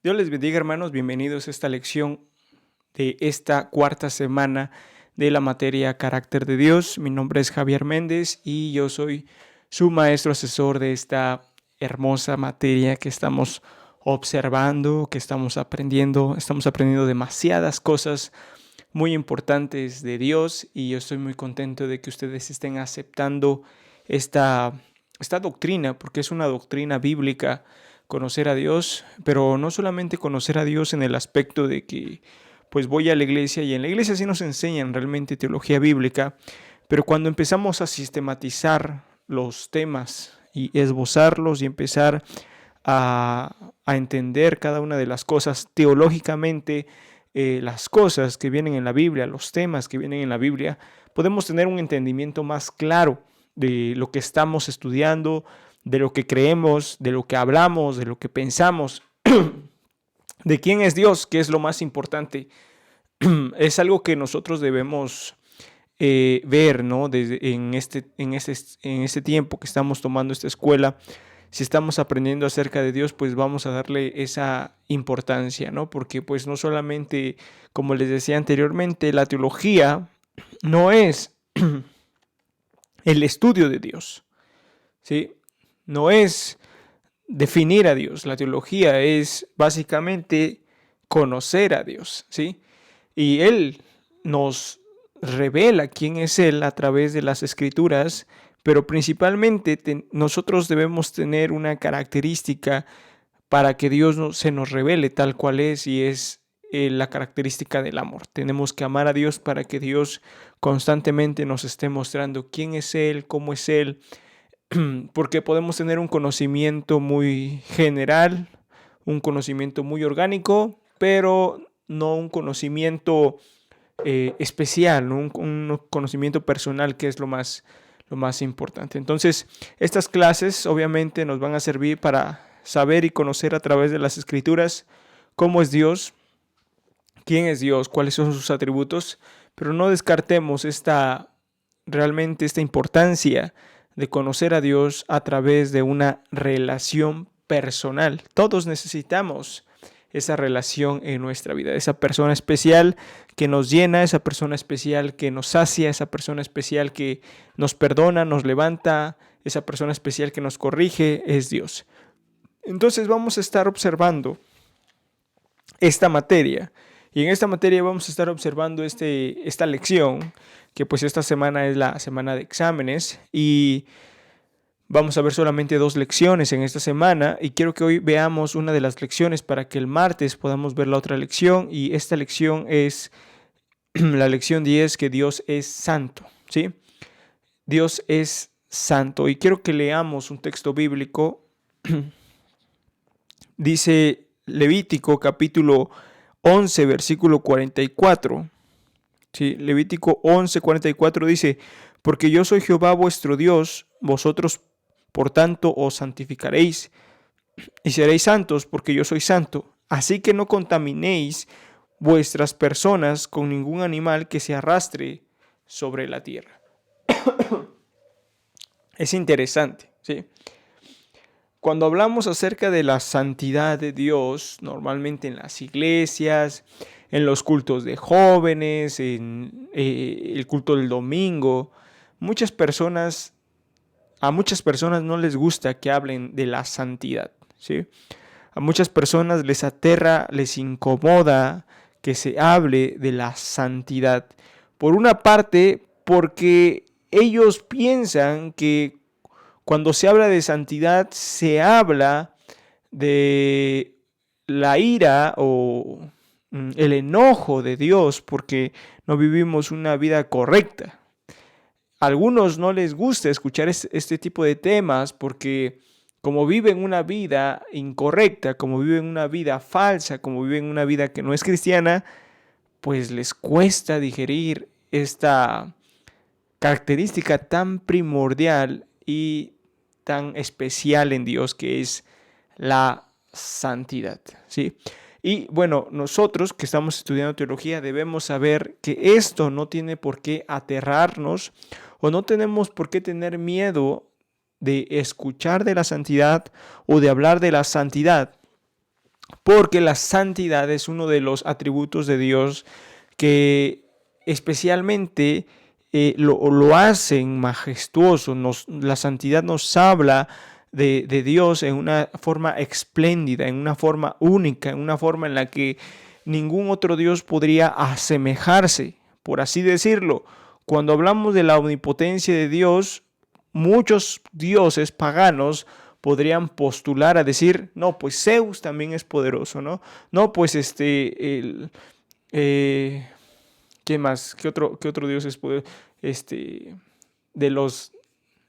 Dios les bendiga, hermanos. Bienvenidos a esta lección de esta cuarta semana de la materia Carácter de Dios. Mi nombre es Javier Méndez y yo soy su maestro asesor de esta hermosa materia que estamos observando, que estamos aprendiendo. Estamos aprendiendo demasiadas cosas muy importantes de Dios y yo estoy muy contento de que ustedes estén aceptando esta doctrina, porque es una doctrina bíblica, conocer a Dios, pero no solamente conocer a Dios en el aspecto de que pues voy a la iglesia y en la iglesia sí nos enseñan realmente teología bíblica, pero cuando empezamos a sistematizar los temas y esbozarlos y empezar a entender cada una de las cosas teológicamente, las cosas que vienen en la Biblia, los temas que vienen en la Biblia, podemos tener un entendimiento más claro de lo que estamos estudiando, de lo que creemos, de lo que hablamos, de lo que pensamos, de quién es Dios, que es lo más importante. Es algo que nosotros debemos ver, ¿no? En este tiempo que estamos tomando esta escuela. Si estamos aprendiendo acerca de Dios, pues vamos a darle esa importancia, ¿no? Porque pues no solamente, como les decía anteriormente, la teología no es el estudio de Dios, ¿sí? No es definir a Dios. La teología es básicamente conocer a Dios, ¿sí? Y Él nos revela quién es Él a través de las Escrituras, pero principalmente nosotros debemos tener una característica para que Dios se nos revele tal cual es, y es la característica del amor. Tenemos que amar a Dios para que Dios constantemente nos esté mostrando quién es Él, cómo es Él, porque podemos tener un conocimiento muy general, un conocimiento muy orgánico, pero no un conocimiento especial, ¿no? Un conocimiento personal, que es lo más importante. Entonces, estas clases obviamente nos van a servir para saber y conocer a través de las Escrituras cómo es Dios, quién es Dios, cuáles son sus atributos, pero no descartemos realmente esta importancia de conocer a Dios a través de una relación personal. Todos necesitamos esa relación en nuestra vida, esa persona especial que nos llena, esa persona especial que nos sacia, esa persona especial que nos perdona, nos levanta, esa persona especial que nos corrige, es Dios. Entonces vamos a estar observando esta materia, y en esta materia vamos a estar observando esta lección, que pues esta semana es la semana de exámenes, y vamos a ver solamente 2 lecciones en esta semana, y quiero que hoy veamos una de las lecciones para que el martes podamos ver la otra lección, y esta lección es la lección 10, que Dios es santo, ¿sí? Dios es santo, y quiero que leamos un texto bíblico. Dice Levítico capítulo 11, versículo 44. ¿Sí? Levítico 11, 44 dice: porque yo soy Jehová vuestro Dios, vosotros por tanto os santificaréis y seréis santos, porque yo soy santo. Así que no contaminéis vuestras personas con ningún animal que se arrastre sobre la tierra. Es interesante, ¿sí? Cuando hablamos acerca de la santidad de Dios, normalmente en las iglesias, en los cultos de jóvenes, en el culto del domingo, a muchas personas no les gusta que hablen de la santidad, ¿sí? A muchas personas les aterra, les incomoda que se hable de la santidad. Por una parte, porque ellos piensan que cuando se habla de santidad, se habla de la ira o el enojo de Dios porque no vivimos una vida correcta. A algunos no les gusta escuchar este tipo de temas porque como viven una vida incorrecta, como viven una vida falsa, como viven una vida que no es cristiana, pues les cuesta digerir esta característica tan primordial y tan especial en Dios, que es la santidad, ¿sí? Y bueno, nosotros que estamos estudiando teología debemos saber que esto no tiene por qué aterrarnos, o no tenemos por qué tener miedo de escuchar de la santidad o de hablar de la santidad, porque la santidad es uno de los atributos de Dios que especialmente lo hacen majestuoso. La santidad nos habla de Dios en una forma espléndida, en una forma única, en una forma en la que ningún otro Dios podría asemejarse, por así decirlo. Cuando hablamos de la omnipotencia de Dios, muchos dioses paganos podrían postular a decir, no, pues Zeus también es poderoso, ¿no? No, pues ¿qué más? ¿Qué otro dios es poderoso? De los,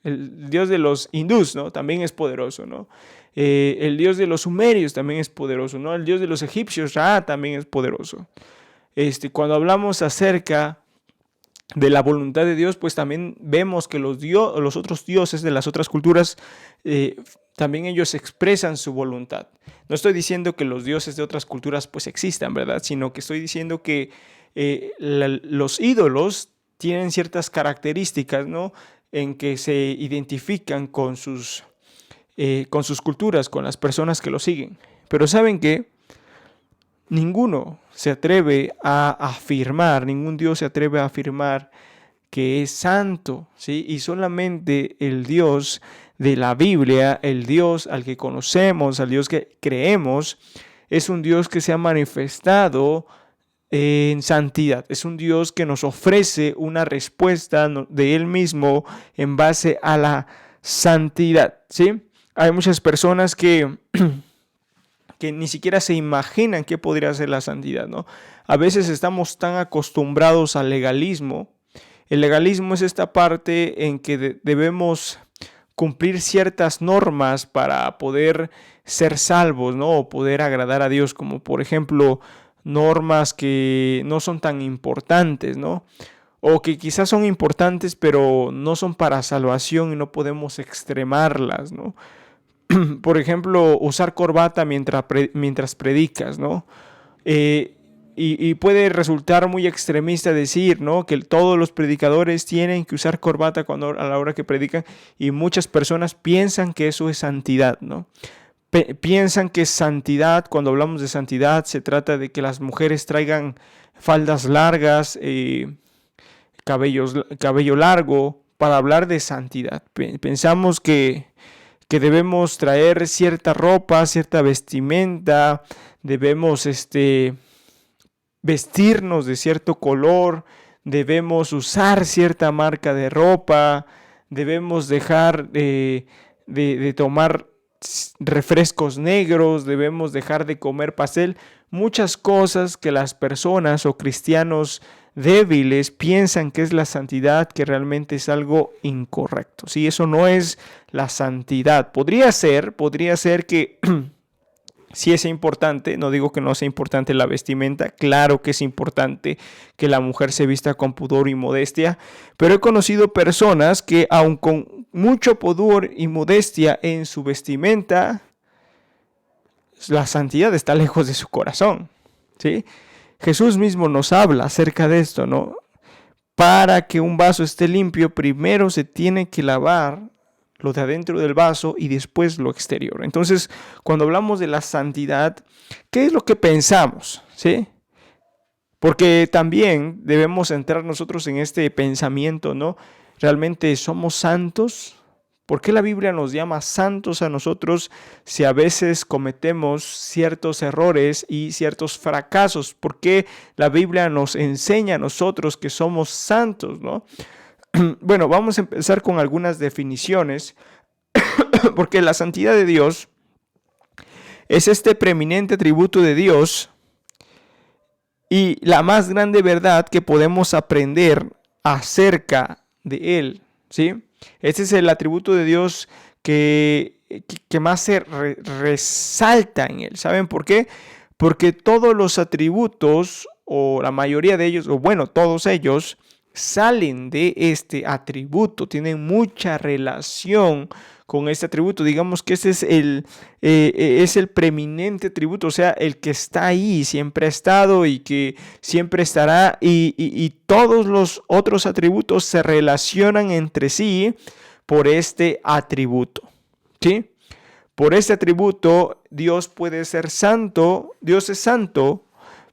el dios de los hindús, ¿no? También es poderoso, ¿no? El dios de los sumerios también es poderoso, ¿no? El dios de los egipcios, Ra, también es poderoso. Cuando hablamos acerca de la voluntad de Dios, pues también vemos que los otros dioses de las otras culturas, también ellos expresan su voluntad. No estoy diciendo que los dioses de otras culturas pues existan, ¿verdad? Sino que estoy diciendo que los ídolos tienen ciertas características, ¿no? En que se identifican con sus culturas, con las personas que lo siguen. Pero ¿saben qué? Ninguno se atreve a afirmar, ningún Dios se atreve a afirmar que es santo, ¿sí? Y solamente el Dios de la Biblia, el Dios al que conocemos, al Dios que creemos, es un Dios que se ha manifestado en santidad. Es un Dios que nos ofrece una respuesta de Él mismo en base a la santidad, ¿sí? Hay muchas personas que ni siquiera se imaginan qué podría ser la santidad, ¿no? A veces estamos tan acostumbrados al legalismo. El legalismo es esta parte en que debemos cumplir ciertas normas para poder ser salvos, ¿no? O poder agradar a Dios, como por ejemplo normas que no son tan importantes, ¿no? O que quizás son importantes, pero no son para salvación y no podemos extremarlas, ¿no? Por ejemplo, usar corbata mientras predicas, ¿no? Y puede resultar muy extremista decir, ¿no? Que todos los predicadores tienen que usar corbata a la hora que predican, y muchas personas piensan que eso es santidad, ¿no? Piensan que santidad, cuando hablamos de santidad, se trata de que las mujeres traigan faldas largas, cabello largo, para hablar de santidad. Pensamos que debemos traer cierta ropa, cierta vestimenta, debemos vestirnos de cierto color, debemos usar cierta marca de ropa, debemos dejar de tomar refrescos negros, debemos dejar de comer pastel. Muchas cosas que las personas o cristianos débiles piensan que es la santidad, que realmente es algo incorrecto. Sí, eso no es la santidad. Podría ser que sí es importante, no digo que no sea importante la vestimenta, claro que es importante que la mujer se vista con pudor y modestia, pero he conocido personas que aun con mucho pudor y modestia en su vestimenta, la santidad está lejos de su corazón, ¿sí? Jesús mismo nos habla acerca de esto, ¿no? Para que un vaso esté limpio, primero se tiene que lavar lo de adentro del vaso y después lo exterior. Entonces, cuando hablamos de la santidad, ¿qué es lo que pensamos? ¿Sí? Porque también debemos entrar nosotros en este pensamiento, ¿no? ¿Realmente somos santos? ¿Por qué la Biblia nos llama santos a nosotros si a veces cometemos ciertos errores y ciertos fracasos? ¿Por qué la Biblia nos enseña a nosotros que somos santos, ¿no? Bueno, vamos a empezar con algunas definiciones, porque la santidad de Dios es este preeminente atributo de Dios y la más grande verdad que podemos aprender acerca de Él, ¿sí? Este es el atributo de Dios que más se resalta en Él. ¿Saben por qué? Porque todos los atributos, o la mayoría de ellos, o bueno, todos ellos, salen de este atributo, tienen mucha relación con este atributo. Digamos que ese es el preeminente atributo, o sea, el que está ahí, siempre ha estado y que siempre estará, y todos los otros atributos se relacionan entre sí por este atributo, ¿sí? Por este atributo, Dios puede ser santo, Dios es santo,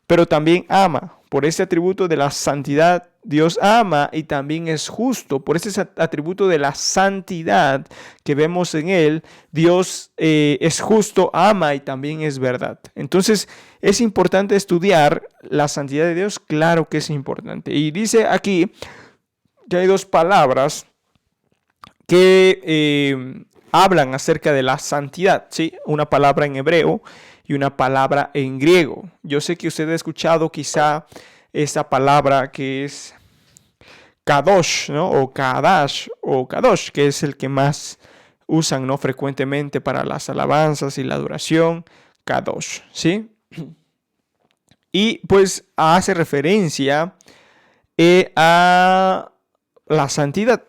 pero también ama. Por este atributo de la santidad, Dios ama y también es justo. Por ese atributo de la santidad que vemos en Él, Dios es justo, ama y también es verdad. Entonces, ¿es importante estudiar la santidad de Dios? Claro que es importante. Y dice aquí que hay dos palabras que hablan acerca de la santidad, ¿sí? Una palabra en hebreo y una palabra en griego. Yo sé que usted ha escuchado quizá esta palabra que es kadosh, ¿no? O kadash o kadosh, que es el que más usan, ¿no? Frecuentemente para las alabanzas y la adoración, kadosh, ¿sí? Y pues hace referencia a la santidad.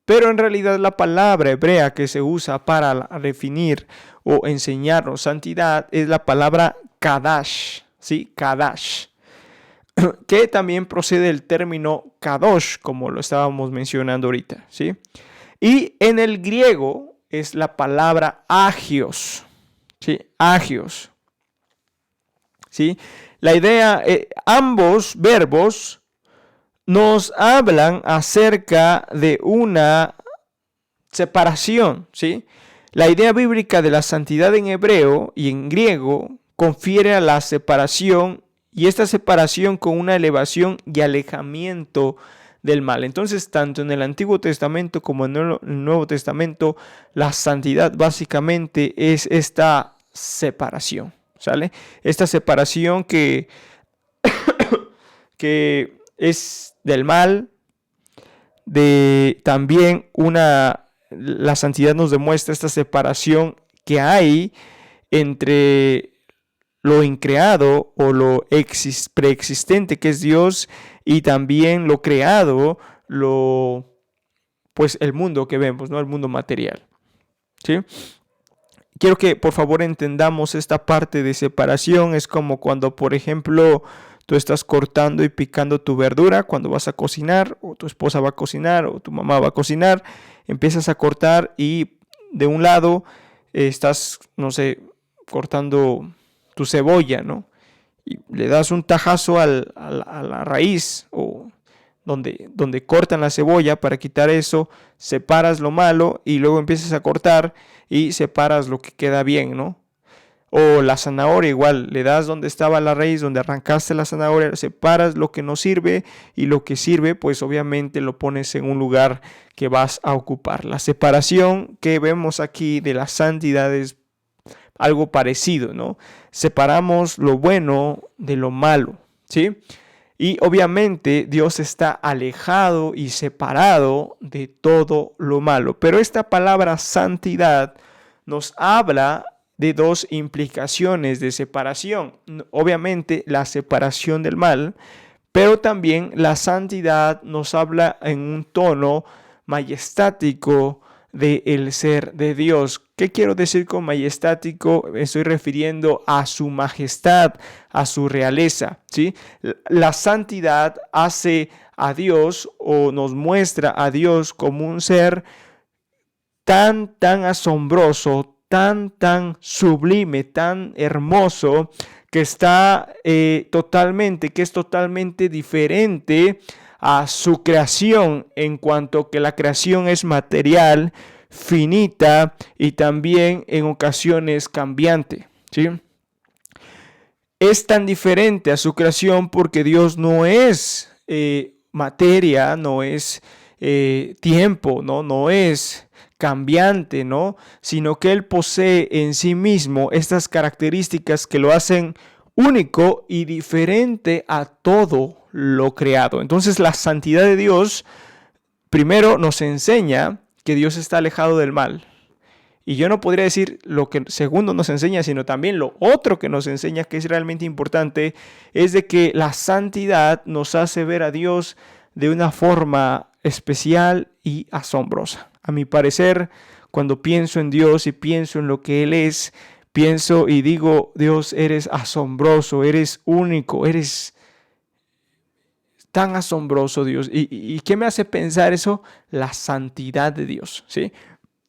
Pero en realidad la palabra hebrea que se usa para definir o enseñarnos santidad es la palabra kadash, ¿sí? Kadash, que también procede del término kadosh, como lo estábamos mencionando ahorita, ¿sí? Y en el griego es la palabra agios, ¿sí? Agios, ¿sí? La idea, ambos verbos nos hablan acerca de una separación, ¿sí? La idea bíblica de la santidad en hebreo y en griego confiere a la separación y esta separación con una elevación y alejamiento del mal. Entonces, tanto en el Antiguo Testamento como en el Nuevo Testamento, la santidad básicamente es esta separación, ¿sale? Esta separación que es del mal, de también la santidad nos demuestra esta separación que hay entre lo increado o lo preexistente que es Dios y también lo creado, pues el mundo que vemos, ¿no? El mundo material, ¿sí? Quiero que por favor entendamos esta parte de separación. Es como cuando, por ejemplo, tú estás cortando y picando tu verdura cuando vas a cocinar, o tu esposa va a cocinar, o tu mamá va a cocinar. Empiezas a cortar y de un lado estás, no sé, cortando tu cebolla, ¿no? Y le das un tajazo a la raíz o donde cortan la cebolla para quitar eso, separas lo malo y luego empiezas a cortar y separas lo que queda bien, ¿no? O la zanahoria igual, le das donde estaba la raíz, donde arrancaste la zanahoria, separas lo que no sirve y lo que sirve, pues obviamente lo pones en un lugar que vas a ocupar. La separación que vemos aquí de la santidad es algo parecido, ¿no? Separamos lo bueno de lo malo, ¿sí? Y obviamente Dios está alejado y separado de todo lo malo. Pero esta palabra santidad nos habla de dos implicaciones de separación. Obviamente la separación del mal, pero también la santidad nos habla en un tono majestático del ser de Dios. ¿Qué quiero decir con majestático? Me estoy refiriendo a su majestad, a su realeza, ¿sí? La santidad hace a Dios o nos muestra a Dios como un ser tan asombroso, tan sublime, tan hermoso, que está que es totalmente diferente a su creación, en cuanto que la creación es material, finita y también en ocasiones cambiante, ¿sí? Es tan diferente a su creación porque Dios no es materia, no es tiempo, no es cambiante, ¿no? Sino que Él posee en sí mismo estas características que lo hacen único y diferente a todo lo creado. Entonces la santidad de Dios primero nos enseña que Dios está alejado del mal. Y yo no podría decir lo que segundo nos enseña, sino también lo otro que nos enseña, que es realmente importante, es de que la santidad nos hace ver a Dios de una forma especial y asombrosa. A mi parecer, cuando pienso en Dios y pienso en lo que Él es, pienso y digo, Dios, eres asombroso, eres único, eres tan asombroso, Dios. ¿Y qué me hace pensar eso? La santidad de Dios, ¿sí?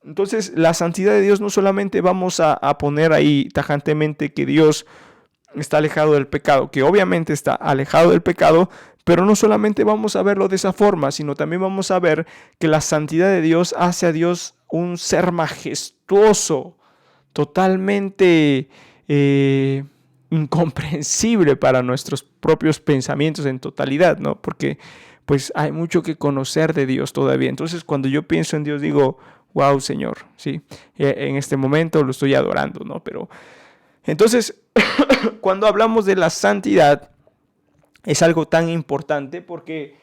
Entonces, la santidad de Dios no solamente vamos a poner ahí tajantemente que Dios está alejado del pecado, que obviamente está alejado del pecado, pero no solamente vamos a verlo de esa forma, sino también vamos a ver que la santidad de Dios hace a Dios un ser majestuoso, totalmente incomprensible para nuestros propios pensamientos en totalidad, ¿no? Porque pues hay mucho que conocer de Dios todavía. Entonces, cuando yo pienso en Dios, digo, wow, Señor, sí, en este momento lo estoy adorando, ¿no? Pero entonces, cuando hablamos de la santidad, es algo tan importante porque,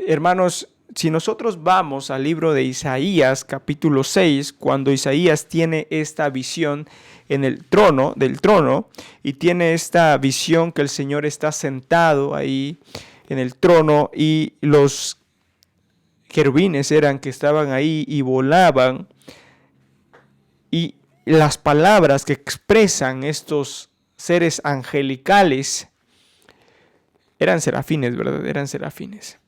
hermanos, si nosotros vamos al libro de Isaías, capítulo 6, cuando Isaías tiene esta visión en el trono, del trono, y tiene esta visión que el Señor está sentado ahí en el trono y los querubines eran que estaban ahí y volaban, y las palabras que expresan estos seres angelicales eran serafines, ¿verdad? Eran serafines.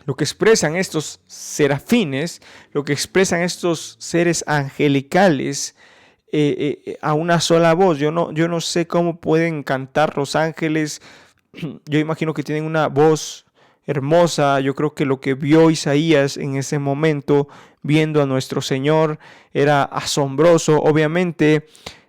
Lo que expresan estos serafines, lo que expresan estos seres angelicales a una sola voz. Yo no sé cómo pueden cantar los ángeles. Yo imagino que tienen una voz hermosa. Yo creo que lo que vio Isaías en ese momento, viendo a nuestro Señor, era asombroso. Obviamente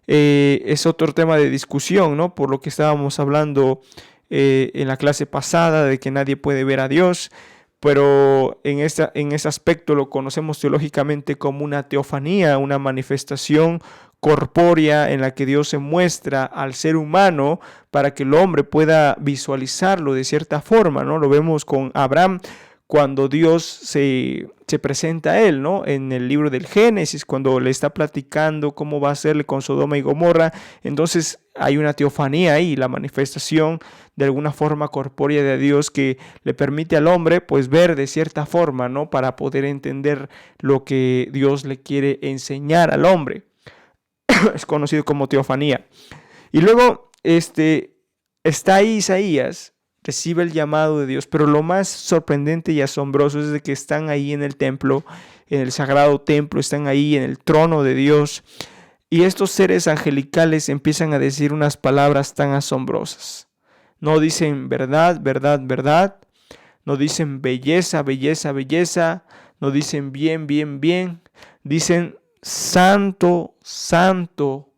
es otro tema de discusión, ¿no? Por lo que estábamos hablando en la clase pasada, de que nadie puede ver a Dios. Pero en ese aspecto lo conocemos teológicamente como una teofanía, una manifestación corpórea en la que Dios se muestra al ser humano para que el hombre pueda visualizarlo de cierta forma, ¿no? Lo vemos con Abraham cuando Dios se presenta a él, ¿no? En el libro del Génesis, cuando le está platicando cómo va a hacerle con Sodoma y Gomorra. Entonces hay una teofanía ahí, la manifestación de alguna forma corpórea de Dios que le permite al hombre pues ver de cierta forma, ¿no? Para poder entender lo que Dios le quiere enseñar al hombre. Es conocido como teofanía. Y luego está ahí Isaías, recibe el llamado de Dios, pero lo más sorprendente y asombroso es de que están ahí en el templo, en el sagrado templo, están ahí en el trono de Dios, y estos seres angelicales empiezan a decir unas palabras tan asombrosas. No dicen verdad, verdad, verdad, no dicen belleza, belleza, belleza, no dicen bien, bien, bien, dicen santo, santo,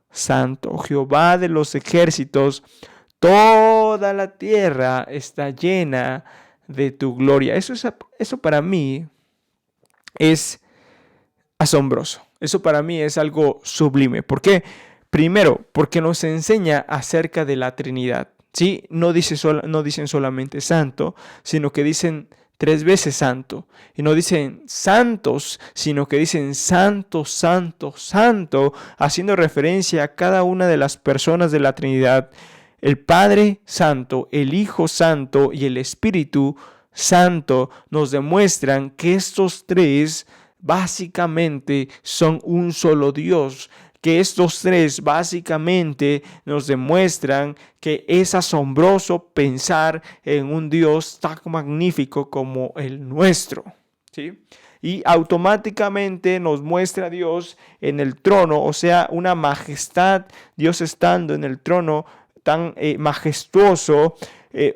santo, Jehová de los ejércitos, toda la tierra está llena de tu gloria. Eso para mí es asombroso. Eso para mí es algo sublime. ¿Por qué? Primero, porque nos enseña acerca de la Trinidad. ¿Sí? No dicen solamente santo, sino que dicen 3 veces santo. Y no dicen santos, sino que dicen santo, santo, santo, haciendo referencia a cada una de las personas de la Trinidad. El Padre Santo, el Hijo Santo y el Espíritu Santo nos demuestran que estos tres básicamente son un solo Dios, que estos tres básicamente nos demuestran que es asombroso pensar en un Dios tan magnífico como el nuestro, ¿sí? Y automáticamente nos muestra a Dios en el trono, o sea, una majestad, Dios estando en el trono tan majestuoso,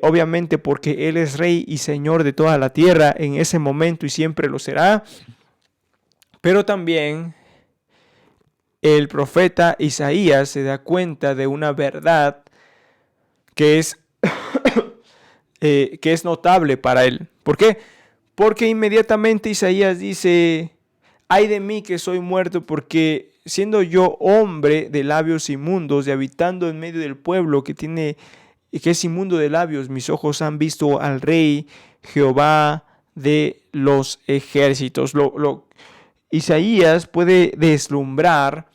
obviamente porque Él es Rey y Señor de toda la tierra en ese momento y siempre lo será. Pero también el profeta Isaías se da cuenta de una verdad que es, que es notable para él. ¿Por qué? Porque inmediatamente Isaías dice, ay de mí que soy muerto, porque siendo yo hombre de labios inmundos y habitando en medio del pueblo que es inmundo de labios, mis ojos han visto al Rey Jehová de los ejércitos. Isaías puede deslumbrar,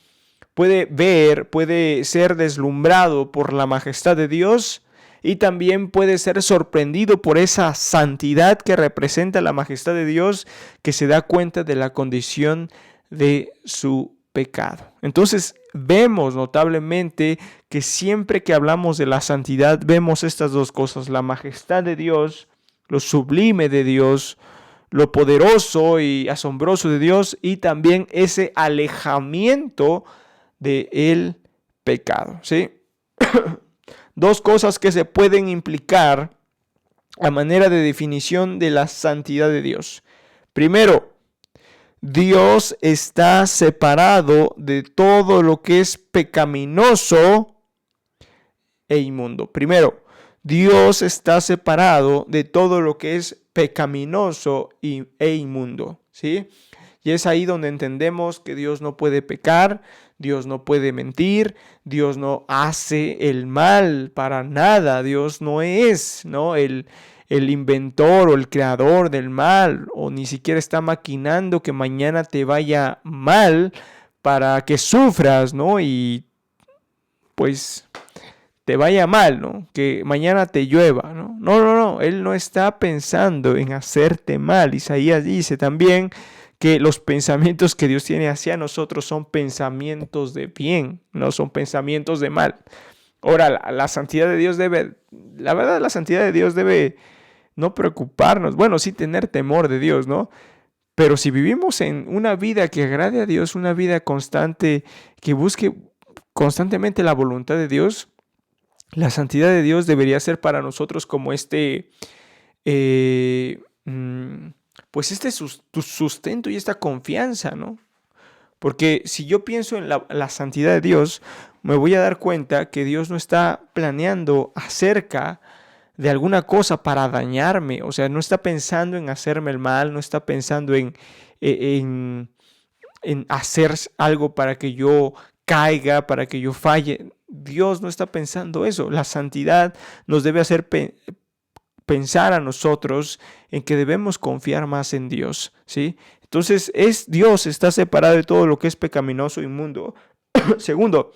puede ver, puede ser deslumbrado por la majestad de Dios y también puede ser sorprendido por esa santidad que representa la majestad de Dios, que se da cuenta de la condición de su pecado. Entonces vemos notablemente que siempre que hablamos de la santidad vemos estas dos cosas, la majestad de Dios, lo sublime de Dios, lo poderoso y asombroso de Dios y también ese alejamiento del pecado, ¿sí? Dos cosas que se pueden implicar a manera de definición de la santidad de Dios. Primero, Dios está separado de todo lo que es pecaminoso e inmundo. Primero, Dios está separado de todo lo que es pecaminoso e inmundo, ¿sí? Y es ahí donde entendemos que Dios no puede pecar, Dios no puede mentir, Dios no hace el mal para nada, Dios no es, ¿no?, el inventor o el creador del mal, o ni siquiera está maquinando que mañana te vaya mal para que sufras, ¿no? Y pues te vaya mal, ¿no? Que mañana te llueva, ¿no? No, Él no está pensando en hacerte mal. Isaías dice también que los pensamientos que Dios tiene hacia nosotros son pensamientos de bien, no son pensamientos de mal. Ahora, la santidad de Dios la santidad de Dios debe no preocuparnos, bueno, sí tener temor de Dios, ¿no? Pero si vivimos en una vida que agrade a Dios, una vida constante, que busque constantemente la voluntad de Dios, la santidad de Dios debería ser para nosotros como pues este sustento y esta confianza, ¿no? Porque si yo pienso en la santidad de Dios, me voy a dar cuenta que Dios no está planeando acerca de alguna cosa para dañarme. O sea, no está pensando en hacerme el mal, no está pensando en hacer algo para que yo caiga, para que yo falle. Dios no está pensando eso. La santidad nos debe hacer pensar a nosotros en que debemos confiar más en Dios, ¿sí? Entonces, Dios está separado de todo lo que es pecaminoso e inmundo. Segundo,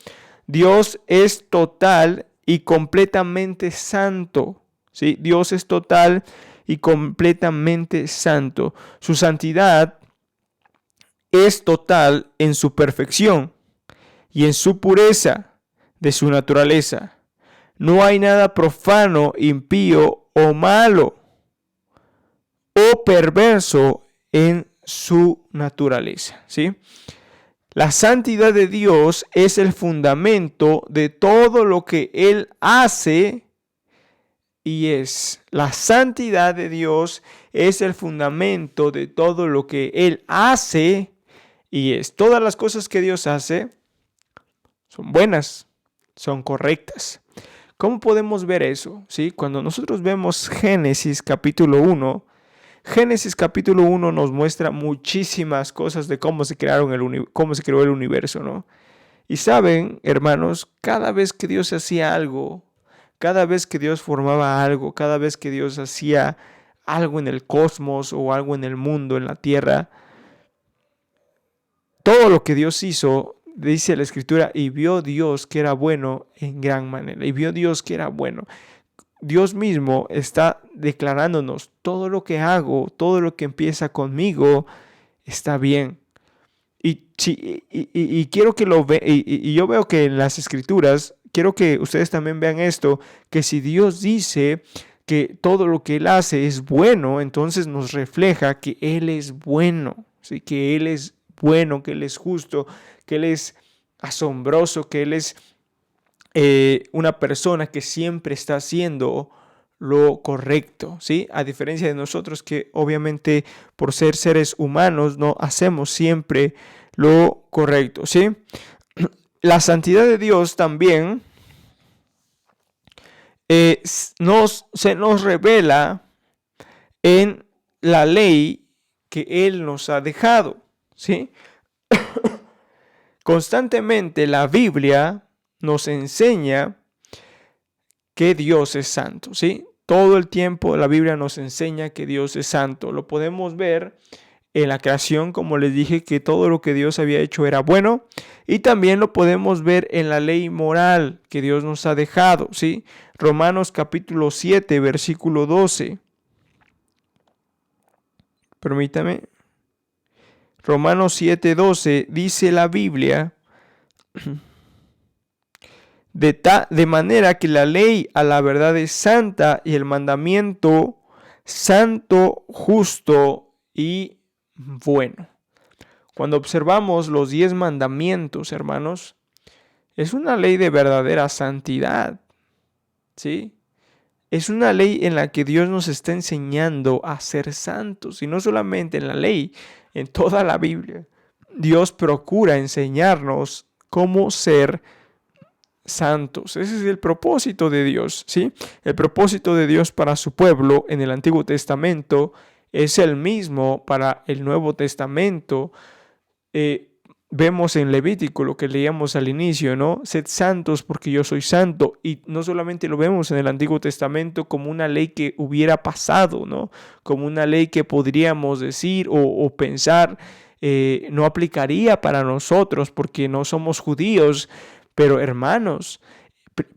Dios es total y completamente santo, ¿sí? Dios es total y completamente santo. Su santidad es total en su perfección y en su pureza de su naturaleza. No hay nada profano, impío o malo o perverso en su naturaleza, ¿sí? La santidad de Dios es el fundamento de todo lo que Él hace y es. La santidad de Dios es el fundamento de todo lo que Él hace y es. Todas las cosas que Dios hace son buenas, son correctas. ¿Cómo podemos ver eso? ¿Sí? Cuando nosotros vemos Génesis capítulo 1, Génesis capítulo 1 nos muestra muchísimas cosas de cómo se creó el universo, ¿no? Y saben, hermanos, cada vez que Dios hacía algo, cada vez que Dios formaba algo, cada vez que Dios hacía algo en el cosmos o algo en el mundo, en la tierra, todo lo que Dios hizo, dice la Escritura, y vio Dios que era bueno en gran manera, y vio Dios que era bueno. Dios mismo está declarándonos, todo lo que hago, todo lo que empieza conmigo, está bien. Y quiero que lo vean, y yo veo que en las Escrituras, quiero que ustedes también vean esto, que si Dios dice que todo lo que Él hace es bueno, entonces nos refleja que Él es bueno, ¿sí? Que Él es bueno, que Él es justo, que Él es asombroso, que Él es una persona que siempre está haciendo lo correcto, ¿sí? A diferencia de nosotros que obviamente por ser seres humanos no hacemos siempre lo correcto, ¿sí? La santidad de Dios también se nos revela en la ley que Él nos ha dejado, ¿sí? Constantemente la Biblia nos enseña que Dios es santo, ¿sí? Todo el tiempo la Biblia nos enseña que Dios es santo. Lo podemos ver en la creación, como les dije, que todo lo que Dios había hecho era bueno. Y también lo podemos ver en la ley moral que Dios nos ha dejado, ¿sí? Romanos capítulo 7, versículo 12. Permítame. Romanos 7, 12 dice la Biblia: de manera que la ley a la verdad es santa y el mandamiento santo, justo y bueno. Cuando observamos los 10 mandamientos, hermanos, es una ley de verdadera santidad, ¿sí? Es una ley en la que Dios nos está enseñando a ser santos, y no solamente en la ley, en toda la Biblia. Dios procura enseñarnos cómo ser santos. Ese es el propósito de Dios, ¿sí? El propósito de Dios para su pueblo en el Antiguo Testamento es el mismo para el Nuevo Testamento. Vemos en Levítico lo que leíamos al inicio, ¿no? Sed santos porque yo soy santo. Y no solamente lo vemos en el Antiguo Testamento como una ley que hubiera pasado, ¿no? Como una ley que podríamos decir o pensar no aplicaría para nosotros porque no somos judíos. Pero hermanos,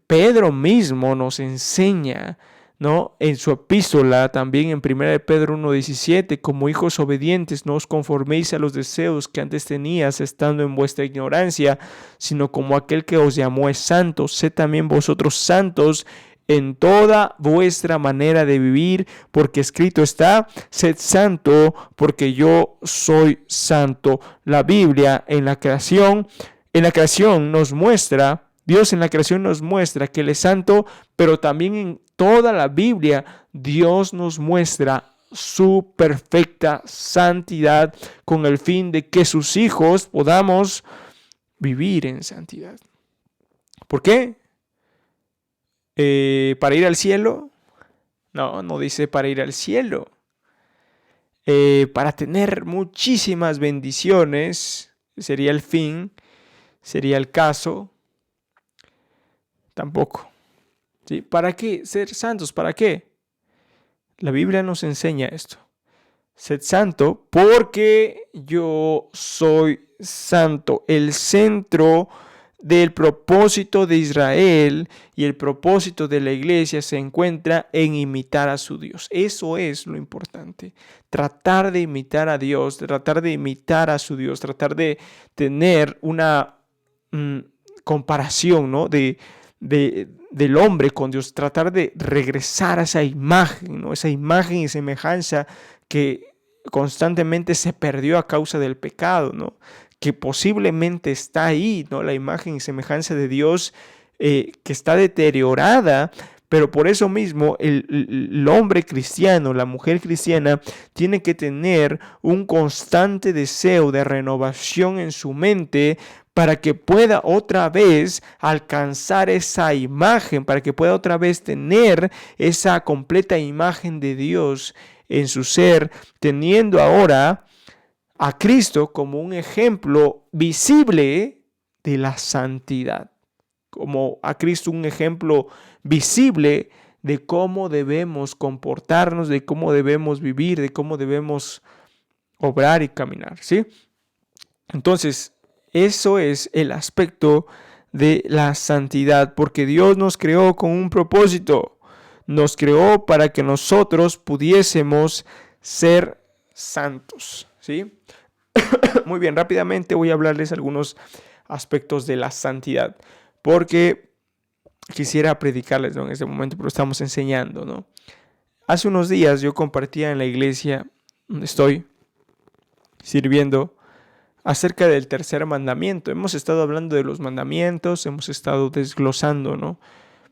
Pedro mismo nos enseña, ¿no? En su epístola, también en 1 de Pedro 1:17, como hijos obedientes, no os conforméis a los deseos que antes tenías estando en vuestra ignorancia, sino como aquel que os llamó es santo, sed también vosotros santos en toda vuestra manera de vivir, porque escrito está, sed santo, porque yo soy santo. La Biblia en la creación nos muestra, Dios en la creación nos muestra que Él es santo, pero también en toda la Biblia Dios nos muestra su perfecta santidad con el fin de que sus hijos podamos vivir en santidad. ¿Por qué? ¿Para ir al cielo? No, no dice para ir al cielo. Para tener muchísimas bendiciones, sería el fin, sería el caso. Tampoco. ¿Sí? ¿Para qué ser santos? ¿Para qué? La Biblia nos enseña esto. Sed santo porque yo soy santo. El centro del propósito de Israel y el propósito de la iglesia se encuentra en imitar a su Dios. Eso es lo importante. Tratar de imitar a Dios, tratar de imitar a su Dios, tratar de tener una comparación, ¿no? del hombre con Dios, tratar de regresar a esa imagen, ¿no? Esa imagen y semejanza que constantemente se perdió a causa del pecado, ¿no? Que posiblemente está ahí, ¿no? La imagen y semejanza de Dios que está deteriorada, pero por eso mismo el hombre cristiano, la mujer cristiana, tiene que tener un constante deseo de renovación en su mente para que pueda otra vez alcanzar esa imagen, para que pueda otra vez tener esa completa imagen de Dios en su ser, teniendo ahora a Cristo como un ejemplo visible de la santidad, como a Cristo un ejemplo visible de cómo debemos comportarnos, de cómo debemos vivir, de cómo debemos obrar y caminar, ¿sí? Entonces, eso es el aspecto de la santidad, porque Dios nos creó con un propósito, nos creó para que nosotros pudiésemos ser santos, ¿sí? Muy bien, rápidamente voy a hablarles algunos aspectos de la santidad, porque quisiera predicarles, ¿no? En este momento, pero estamos enseñando, ¿no? Hace unos días yo compartía en la iglesia donde estoy sirviendo acerca del tercer mandamiento. Hemos estado hablando de los mandamientos, hemos estado desglosando, ¿no?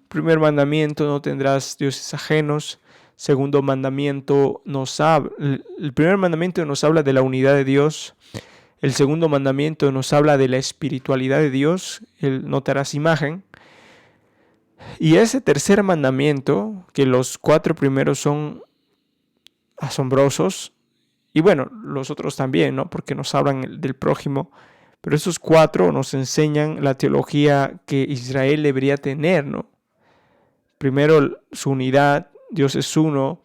Primer mandamiento, no tendrás dioses ajenos. Segundo mandamiento el primer mandamiento nos habla de la unidad de Dios. El segundo mandamiento nos habla de la espiritualidad de Dios, el no te harás imagen. Y ese tercer mandamiento, que los 4 primeros son asombrosos, y bueno, los otros también, ¿no? Porque nos hablan del prójimo, pero esos 4 nos enseñan la teología que Israel debería tener, ¿no? Primero, su unidad, Dios es uno,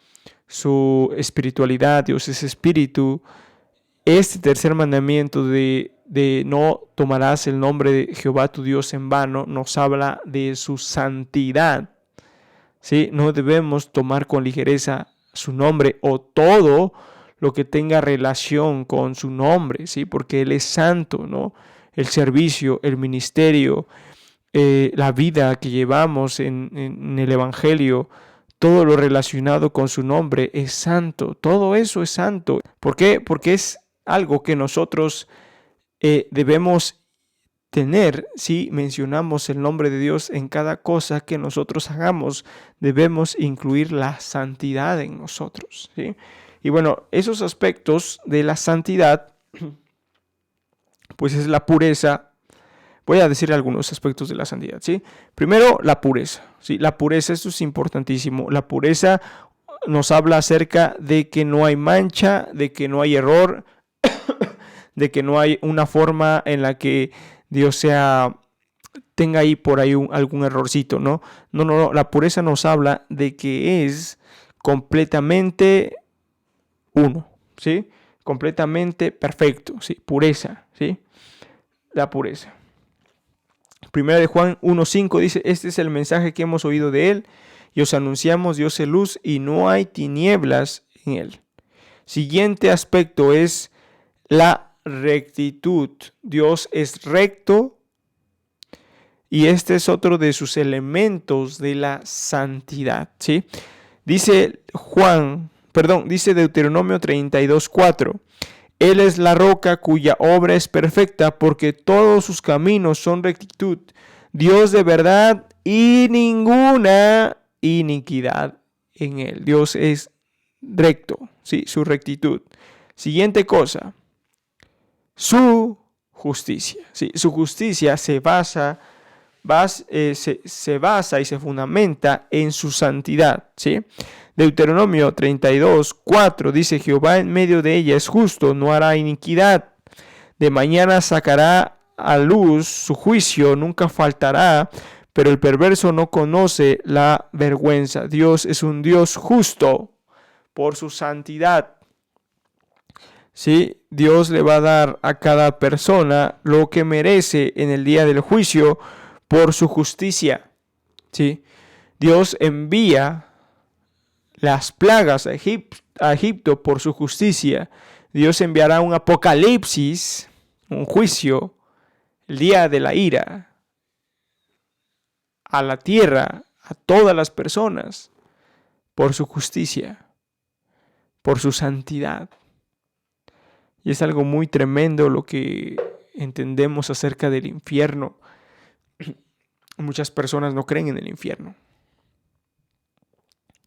su espiritualidad, Dios es espíritu. Este tercer mandamiento de no tomarás el nombre de Jehová tu Dios en vano nos habla de su santidad, ¿sí? No debemos tomar con ligereza su nombre o todo lo que tenga relación con su nombre, ¿sí? Porque Él es santo, ¿no? El servicio, el ministerio, la vida que llevamos en el Evangelio, todo lo relacionado con su nombre es santo. Todo eso es santo. ¿Por qué? Porque es algo que nosotros debemos tener. Si mencionamos el nombre de Dios en cada cosa que nosotros hagamos, debemos incluir la santidad en nosotros, ¿sí? Y bueno, esos aspectos de la santidad, pues es la pureza. Voy a decir algunos aspectos de la santidad, ¿sí? Primero, la pureza, ¿sí? La pureza, esto es importantísimo. La pureza nos habla acerca de que no hay mancha, de que no hay error, de que no hay una forma en la que Dios tenga ahí por ahí algún errorcito, ¿no? No. La pureza nos habla de que es completamente uno, ¿sí? Completamente perfecto, ¿sí? Pureza, ¿sí? La pureza. Primera de Juan 1:5 dice: este es el mensaje que hemos oído de él y os anunciamos, Dios es luz y no hay tinieblas en él. Siguiente aspecto es la rectitud. Dios es recto y este es otro de sus elementos de la santidad, ¿sí? Dice Deuteronomio 32:4. Él es la roca cuya obra es perfecta, porque todos sus caminos son rectitud. Dios de verdad y ninguna iniquidad en él. Dios es recto, ¿sí? Su rectitud. Siguiente cosa, su justicia, ¿sí? Su justicia se basa y se fundamenta en su santidad, ¿sí? Deuteronomio 32:4 dice: Jehová en medio de ella es justo, no hará iniquidad. De mañana sacará a luz su juicio, nunca faltará, pero el perverso no conoce la vergüenza. Dios es un Dios justo por su santidad. ¿Sí? Dios le va a dar a cada persona lo que merece en el día del juicio por su justicia. ¿Sí? Dios envía las plagas a Egipto por su justicia. Dios enviará un apocalipsis, un juicio, el día de la ira, a la tierra, a todas las personas, por su justicia, por su santidad. Y es algo muy tremendo lo que entendemos acerca del infierno. Muchas personas no creen en el infierno.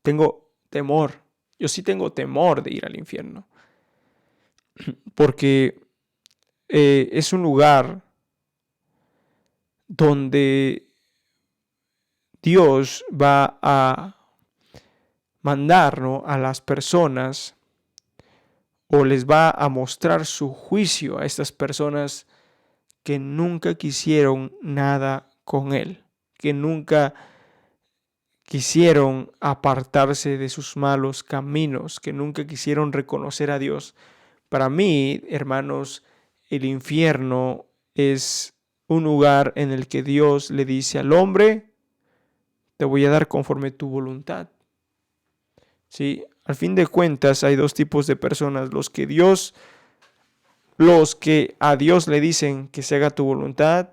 Tengo temor. Yo sí tengo temor de ir al infierno. Porque es un lugar donde Dios va a mandar, ¿no?, a las personas, o les va a mostrar su juicio a estas personas que nunca quisieron nada con Él, que nunca quisieron apartarse de sus malos caminos, que nunca quisieron reconocer a Dios. Para mí, hermanos, el infierno es un lugar en el que Dios le dice al hombre: te voy a dar conforme tu voluntad. ¿Sí? Al fin de cuentas, hay dos tipos de personas: los que a Dios le dicen que se haga tu voluntad,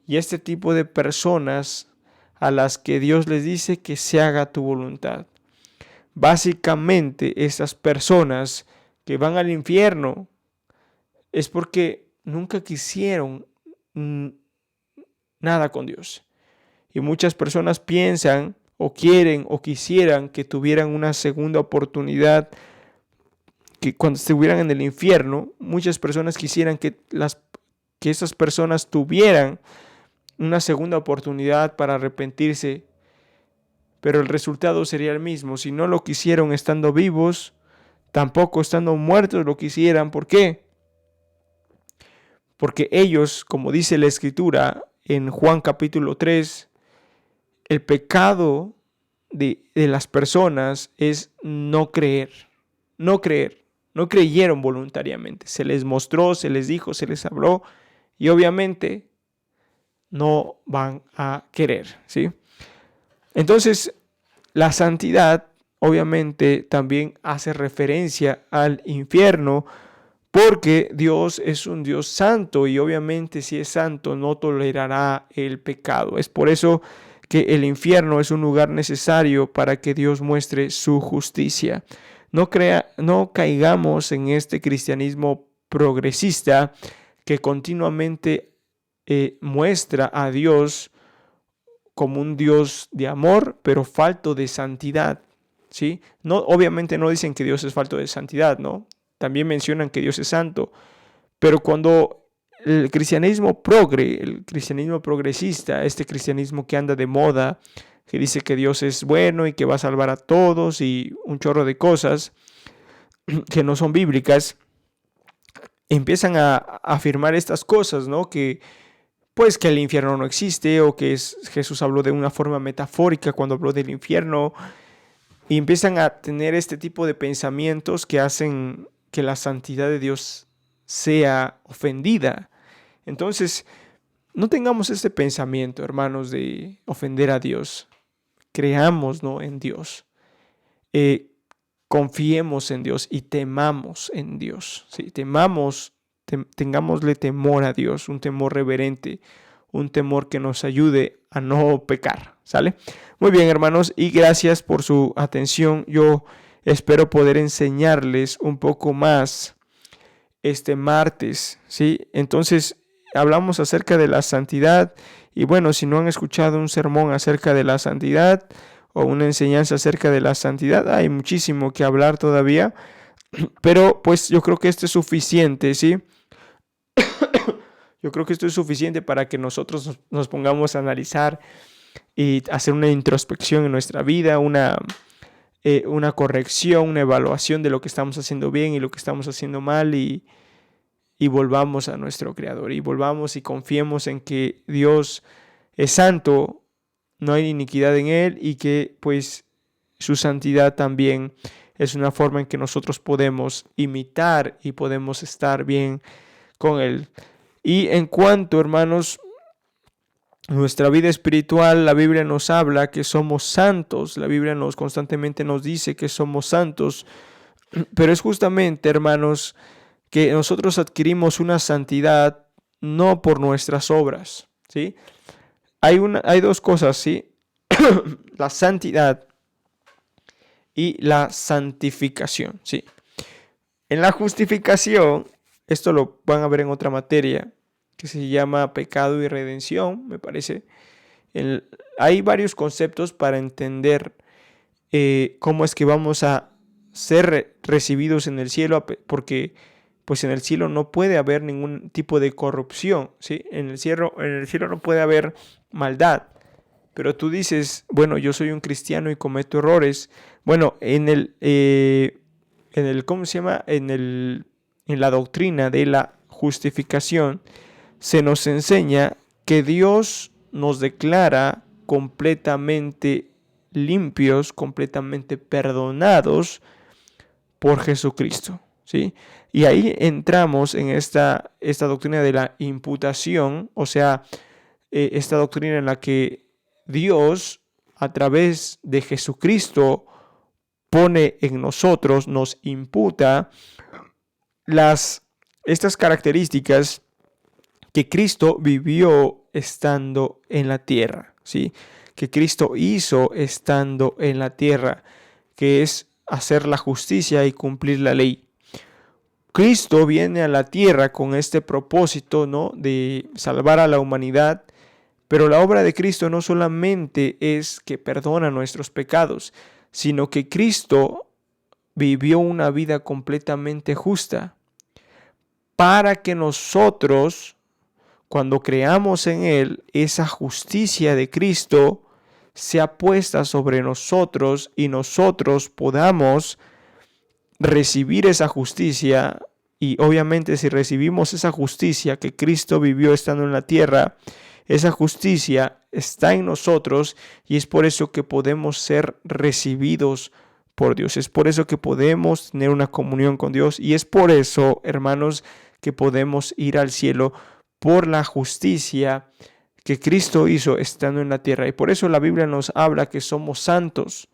y este tipo de personas a las que Dios les dice que se haga tu voluntad. Básicamente, esas personas que van al infierno es porque nunca quisieron nada con Dios. Y muchas personas piensan o quieren o quisieran que tuvieran una segunda oportunidad, que cuando estuvieran en el infierno, muchas personas quisieran que esas personas tuvieran una segunda oportunidad para arrepentirse, pero el resultado sería el mismo. Si no lo quisieron estando vivos, tampoco estando muertos lo quisieran. ¿Por qué? Porque ellos, como dice la Escritura en Juan capítulo 3, el pecado de las personas es no creer. No creyeron voluntariamente. Se les mostró, se les dijo, se les habló, y obviamente no van a querer, ¿sí? Entonces, la santidad obviamente también hace referencia al infierno, porque Dios es un Dios santo y obviamente si es santo no tolerará el pecado. Es por eso que el infierno es un lugar necesario para que Dios muestre su justicia. No caigamos en este cristianismo progresista que continuamente muestra a Dios como un Dios de amor, pero falto de santidad, ¿sí? No, obviamente no dicen que Dios es falto de santidad, ¿no? También mencionan que Dios es santo, pero cuando el cristianismo progresista, este cristianismo que anda de moda, que dice que Dios es bueno y que va a salvar a todos y un chorro de cosas que no son bíblicas, empiezan a afirmar estas cosas, ¿no? Que pues que el infierno no existe, o que Jesús habló de una forma metafórica cuando habló del infierno, y empiezan a tener este tipo de pensamientos que hacen que la santidad de Dios sea ofendida. Entonces, no tengamos este pensamiento, hermanos, de ofender a Dios. Creamos, ¿no?, en Dios. Confiemos en Dios y temamos en Dios. ¿Sí? Tengámosle temor a Dios, un temor reverente, un temor que nos ayude a no pecar. ¿Sale? Muy bien, hermanos, y gracias por su atención. Yo espero poder enseñarles un poco más este martes, ¿sí? Entonces, hablamos acerca de la santidad, y bueno, si no han escuchado un sermón acerca de la santidad o una enseñanza acerca de la santidad, hay muchísimo que hablar todavía, pero pues yo creo que esto es suficiente, ¿sí? Yo creo que esto es suficiente para que nosotros nos pongamos a analizar y hacer una introspección en nuestra vida, una corrección, una evaluación de lo que estamos haciendo bien y lo que estamos haciendo mal, y volvamos a nuestro Creador, y volvamos y confiemos en que Dios es santo, no hay iniquidad en Él, y que pues su santidad también es una forma en que nosotros podemos imitar y podemos estar bien con Él. Y en cuanto, hermanos, nuestra vida espiritual, la Biblia nos habla que somos santos. La Biblia constantemente nos dice que somos santos. Pero es justamente, hermanos, que nosotros adquirimos una santidad no por nuestras obras, ¿sí? Hay dos cosas, ¿sí? La santidad y la santificación, ¿sí? En la justificación, esto lo van a ver en otra materia que se llama pecado y redención, me parece. Hay varios conceptos para entender cómo es que vamos a ser recibidos en el cielo, porque pues en el cielo no puede haber ningún tipo de corrupción, ¿sí? En el cielo no puede haber maldad. Pero tú dices, bueno, yo soy un cristiano y cometo errores. Bueno, ¿cómo se llama? En la doctrina de la justificación se nos enseña que Dios nos declara completamente limpios, completamente perdonados por Jesucristo, ¿sí? Y ahí entramos en esta doctrina de la imputación, o sea, esta doctrina en la que Dios, a través de Jesucristo, pone en nosotros, nos imputa estas características que Cristo vivió estando en la tierra, ¿sí? Que Cristo hizo estando en la tierra, que es hacer la justicia y cumplir la ley. Cristo viene a la tierra con este propósito, ¿no?, de salvar a la humanidad, pero la obra de Cristo no solamente es que perdona nuestros pecados, sino que Cristo vivió una vida completamente justa para que nosotros, cuando creamos en Él, esa justicia de Cristo sea puesta sobre nosotros y nosotros podamos recibir esa justicia. Y obviamente, si recibimos esa justicia que Cristo vivió estando en la tierra, esa justicia está en nosotros, y es por eso que podemos ser recibidos por Dios. Es por eso que podemos tener una comunión con Dios, y es por eso, hermanos, que podemos ir al cielo, por la justicia que Cristo hizo estando en la tierra. Y por eso la Biblia nos habla que somos santos,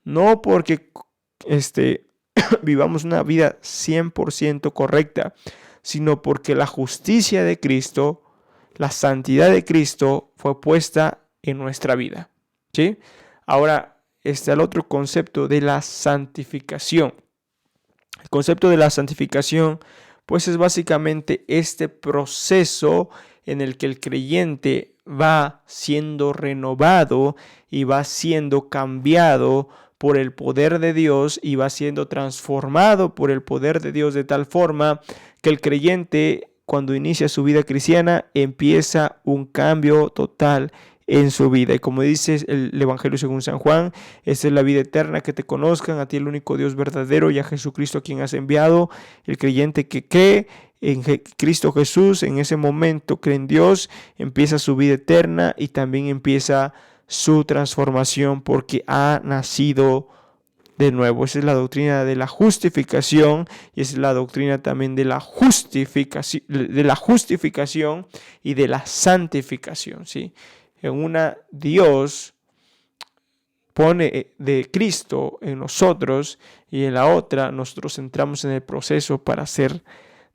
no porque vivamos una vida 100% correcta, sino porque la justicia de Cristo, la santidad de Cristo fue puesta en nuestra vida, ¿sí? Ahora está el otro concepto de la santificación. El concepto de la santificación, pues es básicamente este proceso en el que el creyente va siendo renovado y va siendo cambiado por el poder de Dios y va siendo transformado por el poder de Dios de tal forma que el creyente, cuando inicia su vida cristiana, empieza un cambio total en su vida. Y como dice el Evangelio según San Juan, esta es la vida eterna, que te conozcan a ti, el único Dios verdadero, y a Jesucristo a quien has enviado. El creyente que cree en Cristo Jesús, en ese momento cree en Dios, empieza su vida eterna y también empieza su transformación porque ha nacido de nuevo. Esa es la doctrina de la justificación y esa es la doctrina también de la justificación y de la santificación, ¿sí? En una, Dios pone de Cristo en nosotros y en la otra nosotros entramos en el proceso para ser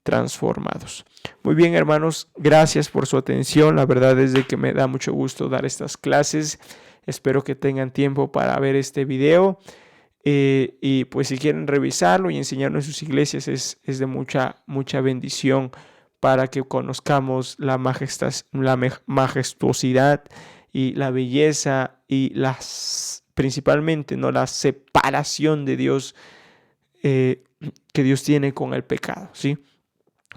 transformados. Muy bien, hermanos, gracias por su atención. La verdad es de que me da mucho gusto dar estas clases. Espero que tengan tiempo para ver este video. Y pues si quieren revisarlo y enseñarlo en sus iglesias es de mucha bendición para que conozcamos la majestuosidad y la belleza y principalmente, ¿no?, la separación de Dios que Dios tiene con el pecado, ¿sí?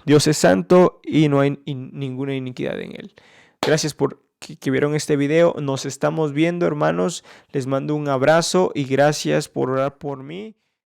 Dios es santo y no hay ninguna iniquidad en él. Gracias por que vieron este video. Nos estamos viendo, hermanos. Les mando un abrazo y gracias por orar por mí.